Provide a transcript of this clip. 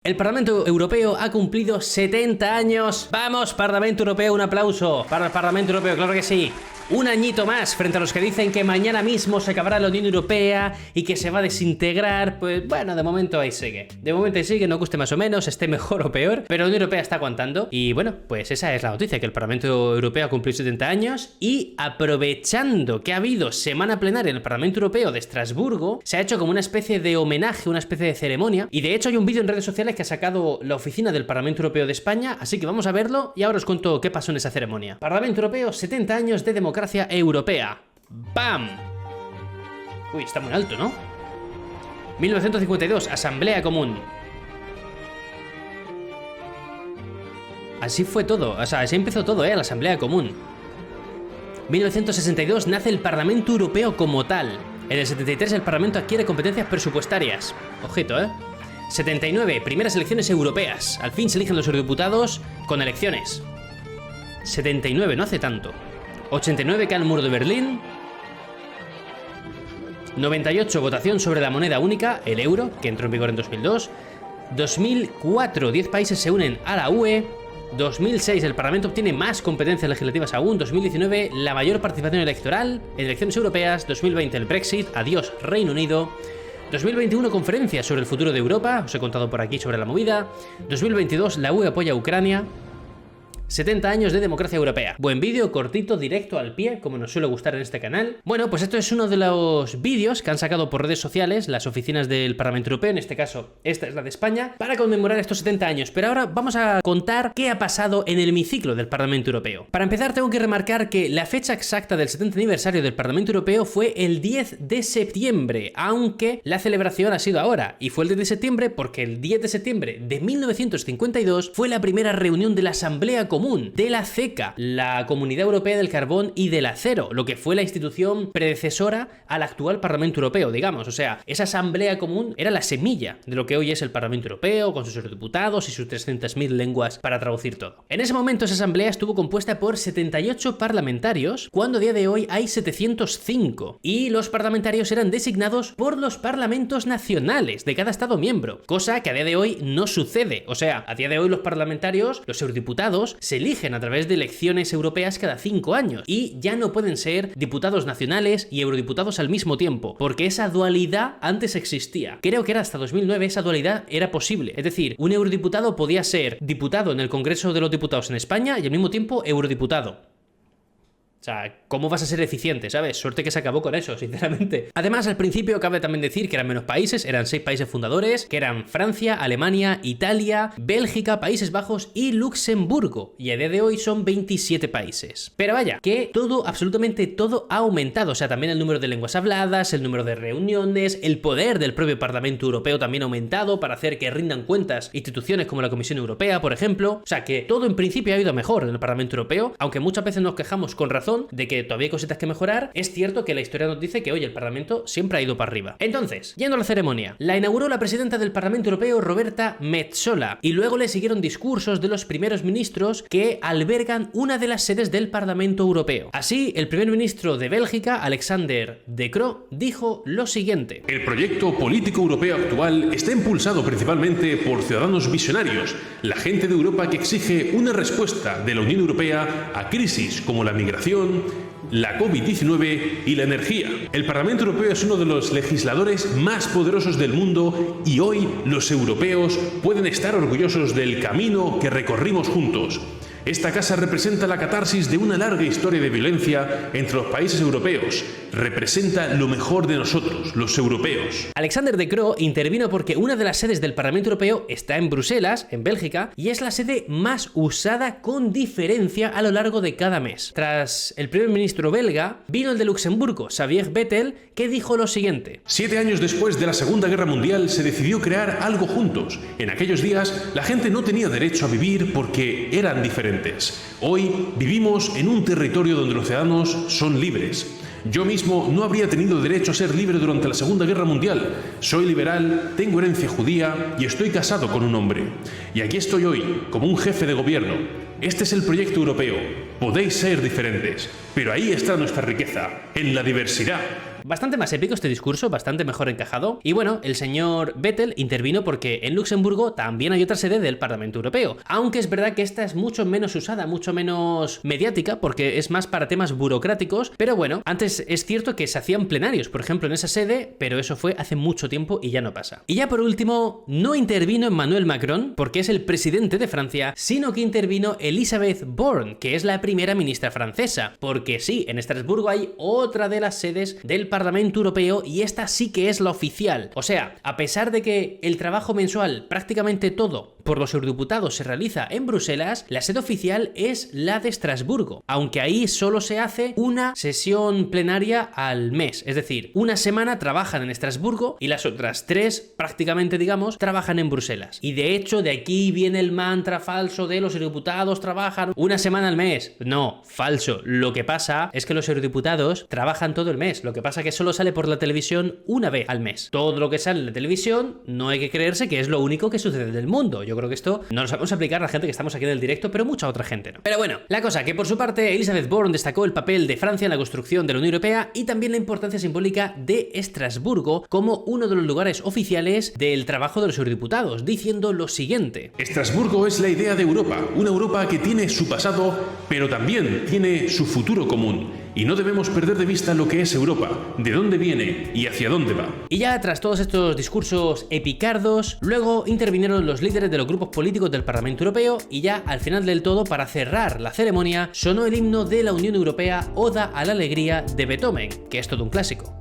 El Parlamento Europeo ha cumplido 70 años. ¡Vamos, Parlamento Europeo! Un aplauso para el Parlamento Europeo, claro que sí. Un añito más frente a los que dicen que mañana mismo se acabará la Unión Europea y que se va a desintegrar. Pues bueno, de momento ahí sigue. De momento ahí sigue, no guste más o menos, esté mejor o peor, pero la Unión Europea está aguantando. Y bueno, pues esa es la noticia, que el Parlamento Europeo ha cumplido 70 años y aprovechando que ha habido semana plenaria en el Parlamento Europeo de Estrasburgo, se ha hecho como una especie de homenaje, una especie de ceremonia. Y de hecho hay un vídeo en redes sociales que ha sacado la oficina del Parlamento Europeo de España, así que vamos a verlo y ahora os cuento qué pasó en esa ceremonia. Parlamento Europeo, 70 años de democracia europea. ¡Bam! Uy, está muy alto, ¿no? 1952, Asamblea Común. Así fue todo, o sea, así empezó todo, la Asamblea Común. 1962 nace el Parlamento Europeo como tal. En el 73 el Parlamento adquiere competencias presupuestarias. Ojito, 79, primeras elecciones europeas. Al fin se eligen los eurodiputados con elecciones. 79, no hace tanto. 89, cae el muro de Berlín. 98, votación sobre la moneda única, el euro, que entró en vigor en 2002. 2004, 10 países se unen a la UE. 2006, el Parlamento obtiene más competencias legislativas aún. 2019, la mayor participación electoral en elecciones europeas. 2020, el Brexit, adiós Reino Unido. 2021, conferencia sobre el futuro de Europa, os he contado por aquí sobre la movida. 2022, la UE apoya a Ucrania. 70 años de democracia europea. Buen vídeo, cortito, directo al pie, como nos suele gustar en este canal. Bueno, pues esto es uno de los vídeos que han sacado por redes sociales las oficinas del Parlamento Europeo, en este caso, esta es la de España, para conmemorar estos 70 años. Pero ahora vamos a contar qué ha pasado en el hemiciclo del Parlamento Europeo. Para empezar, tengo que remarcar que la fecha exacta del 70 aniversario del Parlamento Europeo fue el 10 de septiembre, aunque la celebración ha sido ahora, y fue el 10 de septiembre porque el 10 de septiembre de 1952 fue la primera reunión de la Asamblea Común de la CECA, la Comunidad Europea del Carbón y del Acero, lo que fue la institución predecesora al actual Parlamento Europeo, digamos. O sea, esa Asamblea Común era la semilla de lo que hoy es el Parlamento Europeo, con sus eurodiputados y sus 300.000 lenguas para traducir todo. En ese momento esa asamblea estuvo compuesta por 78 parlamentarios, cuando a día de hoy hay 705, y los parlamentarios eran designados por los parlamentos nacionales de cada estado miembro, cosa que a día de hoy no sucede. O sea, a día de hoy los parlamentarios, los eurodiputados, se eligen a través de elecciones europeas cada 5 años y ya no pueden ser diputados nacionales y eurodiputados al mismo tiempo, porque esa dualidad antes existía. Creo que era hasta 2009 esa dualidad era posible, es decir, un eurodiputado podía ser diputado en el Congreso de los Diputados en España y al mismo tiempo eurodiputado. O sea, ¿cómo vas a ser eficiente, sabes? Suerte que se acabó con eso, sinceramente. Además, al principio cabe también decir que eran menos países, eran 6 países fundadores, que eran Francia, Alemania, Italia, Bélgica, Países Bajos y Luxemburgo. Y a día de hoy son 27 países. Pero vaya, que todo, absolutamente todo ha aumentado. O sea, también el número de lenguas habladas, el número de reuniones, el poder del propio Parlamento Europeo también ha aumentado para hacer que rindan cuentas instituciones como la Comisión Europea, por ejemplo. O sea, que todo en principio ha ido mejor en el Parlamento Europeo, aunque muchas veces nos quejamos con razón de que todavía hay cositas que mejorar. Es cierto que la historia nos dice que hoy el Parlamento siempre ha ido para arriba. Entonces, yendo a la ceremonia, la inauguró la presidenta del Parlamento Europeo, Roberta Metsola, y luego le siguieron discursos de los primeros ministros que albergan una de las sedes del Parlamento Europeo. Así, el primer ministro de Bélgica, Alexander De Croo, dijo lo siguiente: el proyecto político europeo actual está impulsado principalmente por ciudadanos visionarios, la gente de Europa que exige una respuesta de la Unión Europea a crisis como la migración, la COVID-19 y la energía. El Parlamento Europeo es uno de los legisladores más poderosos del mundo y hoy los europeos pueden estar orgullosos del camino que recorrimos juntos. Esta casa representa la catarsis de una larga historia de violencia entre los países europeos. Representa lo mejor de nosotros, los europeos. Alexander De Croo intervino porque una de las sedes del Parlamento Europeo está en Bruselas, en Bélgica, y es la sede más usada con diferencia a lo largo de cada mes. Tras el primer ministro belga, vino el de Luxemburgo, Xavier Bettel, que dijo lo siguiente: 7 años después de la Segunda Guerra Mundial se decidió crear algo juntos. En aquellos días la gente no tenía derecho a vivir porque eran diferentes. Hoy vivimos en un territorio donde los ciudadanos son libres. Yo mismo no habría tenido derecho a ser libre durante la Segunda Guerra Mundial. Soy liberal, tengo herencia judía y estoy casado con un hombre. Y aquí estoy hoy, como un jefe de gobierno. Este es el proyecto europeo. Podéis ser diferentes, pero ahí está nuestra riqueza, en la diversidad. bastante más épico este discurso, bastante mejor encajado. Y bueno, el señor Vettel intervino porque en Luxemburgo también hay otra sede del Parlamento Europeo, aunque es verdad que esta es mucho menos usada, mucho menos mediática, porque es más para temas burocráticos, pero bueno, antes es cierto que se hacían plenarios, por ejemplo, en esa sede, pero eso fue hace mucho tiempo y ya no pasa. Y ya por último, no intervino Emmanuel Macron, porque es el presidente de Francia, sino que intervino Elisabeth Borne, que es la primera ministra francesa, porque sí, en Estrasburgo hay otra de las sedes del Parlamento Europeo y esta sí que es la oficial. O sea, a pesar de que el trabajo mensual, prácticamente todo, por los eurodiputados se realiza en Bruselas, la sede oficial es la de Estrasburgo, aunque ahí solo se hace una sesión plenaria al mes, es decir, una semana trabajan en Estrasburgo y las otras 3, prácticamente digamos, trabajan en Bruselas. Y de hecho, de aquí viene el mantra falso de los eurodiputados trabajan una semana al mes. No, falso. Lo que pasa es que los eurodiputados trabajan todo el mes, lo que pasa es que solo sale por la televisión una vez al mes. Todo lo que sale en la televisión no hay que creerse que es lo único que sucede en el mundo. Yo creo que esto no lo sabemos aplicar a la gente que estamos aquí en el directo, pero mucha otra gente no. Pero bueno, la cosa que por su parte Elisabeth Borne destacó el papel de Francia en la construcción de la Unión Europea y también la importancia simbólica de Estrasburgo como uno de los lugares oficiales del trabajo de los eurodiputados, diciendo lo siguiente: Estrasburgo es la idea de Europa, una Europa que tiene su pasado, pero también tiene su futuro común. Y no debemos perder de vista lo que es Europa, de dónde viene y hacia dónde va. Y ya tras todos estos discursos epicardos, luego intervinieron los líderes de los grupos políticos del Parlamento Europeo y ya al final del todo, para cerrar la ceremonia, sonó el himno de la Unión Europea, Oda a la Alegría de Beethoven, que es todo un clásico.